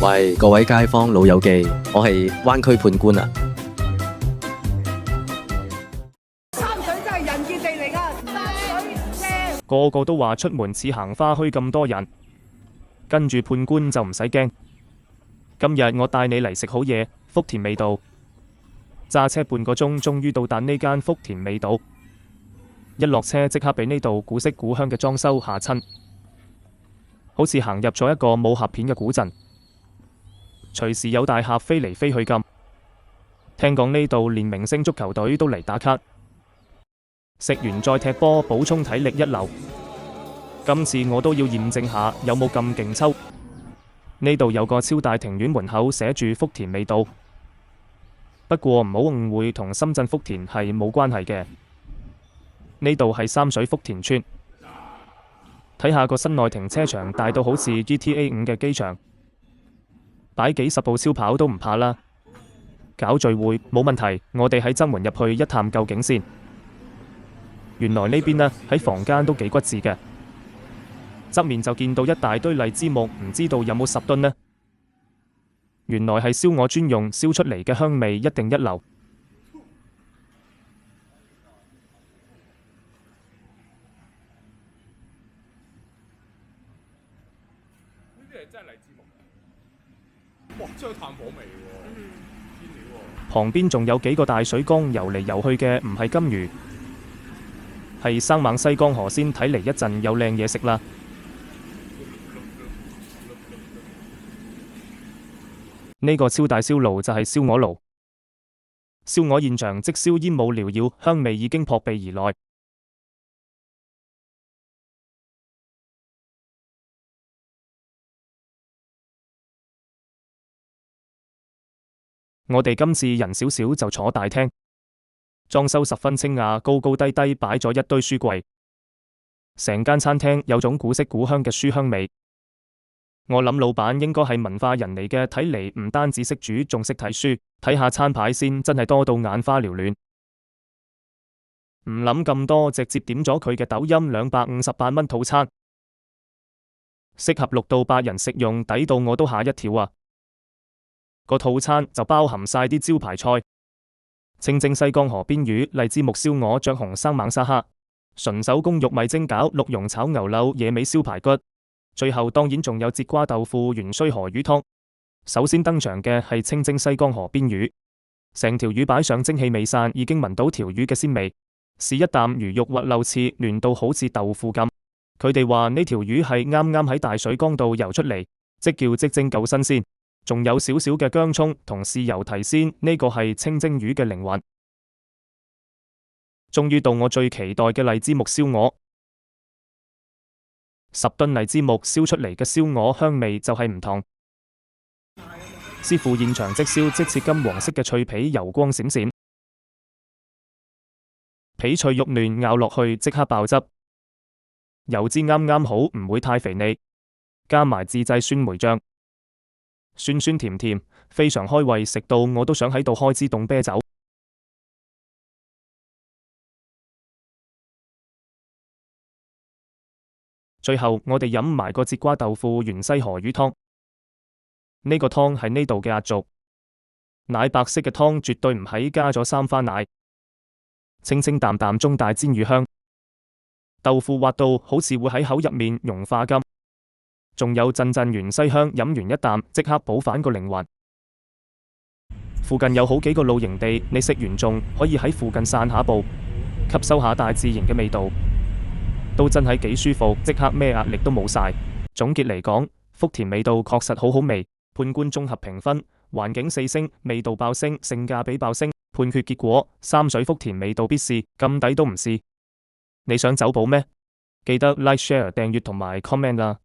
喂，各位街坊老友記，我係灣區判官啊！三水真係人傑地嚟㗎，三水正。個個都話出門似行花墟咁多人，跟住判官就唔使驚。今日我帶你嚟食好嘢，福田味道。揸車半個鐘，終於到達呢間福田味道。一落車即刻俾呢度古色古香嘅裝修嚇親，好似行入咗一個武俠片嘅古鎮，隨時有大俠飛嚟飛去咁。聽講呢度連明星足球隊都嚟打卡，食完再踢波補充體力一流。今次我都要驗證下有冇咁勁抽。呢度有個超大庭院，門口寫住福田味道，不過唔好誤會，同深圳福田係冇關係嘅。呢度係三水福田村。睇下個室內停車場大到好似 GTA 5嘅機場，擺幾十部超跑都唔怕啦。搞聚會冇問題，我哋喺側門入去一探究竟先。原來呢邊呢，喺房間都幾骨緻嘅，側面就見到一大堆荔枝木，唔知道有冇10噸呢？原來係燒鵝專用，燒出嚟嘅香味一定一流。呢啲係真係荔枝木，哇！真係炭火味喎，天料喎。旁邊仲有幾個大水缸，游嚟游去嘅唔係金魚，係生猛西江河鮮。睇嚟一陣有靚嘢食啦。呢個超大燒爐就係燒鵝爐，燒鵝現場即燒，煙霧繚繞，香味已經撲鼻而來。我哋今次人少少就坐大廳，裝修十分清雅，高高低低擺咗一堆書櫃，成間餐廳有種古色古香嘅書香味。我諗老闆應該係文化人嚟嘅，睇嚟唔單止識煮，仲識睇書。睇下餐牌先，真係多到眼花繚亂。唔諗咁多，直接點咗佢嘅抖音258蚊套餐，適合6到8人食用，抵到我都嚇一跳啊！個套餐就包含晒啲招牌菜：清蒸西江河邊魚、荔枝木燒鵝、雀紅生猛沙蝦、純手工玉米蒸餃、鹿茸炒牛柳、野味燒排骨。最後當然仲有節瓜豆腐、元須河魚湯。首先登場嘅係清蒸西江河邊魚，成條魚擺上蒸氣未散，已經聞到條魚嘅鮮味。試一啖魚肉滑溜翅，嫩到好似豆腐咁。佢哋話呢條魚係啱啱喺大水缸度游出嚟，即叫即蒸夠新鮮。仲有少少嘅薑蔥同豉油提鮮，呢個係清蒸魚嘅靈魂。終於到我最期待嘅荔枝木燒鵝。10噸荔枝木燒出嚟嘅燒鵝香味就係唔同。師傅現場即燒即切金黃色嘅脆皮，油光閃閃，皮脆肉嫩，咬落去即刻爆汁，油脂啱啱好，唔會太肥膩，加埋自製酸梅醬，酸酸甜甜，非常開胃，食到我都想喺度開支凍啤酒。最後我哋飲埋個節瓜豆腐芫茜河魚湯，呢個湯係呢度嘅壓軸，奶白色嘅湯絕對唔係加咗3番奶，清清淡淡中帶煎魚香，豆腐滑到好似會喺口入面融化咁，仲有陣陣芫茜香，飲完一啖即刻補返個靈魂。附近有好幾個露營地，你食完仲可以喺附近散下步，吸收下大自然嘅味道。都真係幾舒服，即刻咩壓力都冇晒。總結嚟講，福田味道確實好好味。判官綜合評分：環境4星，味道爆星，性價比爆星。判決結果：三水福田味道必試，咁抵都唔試。你想走寶咩？記得 like、share、訂閱同埋 comment 啦。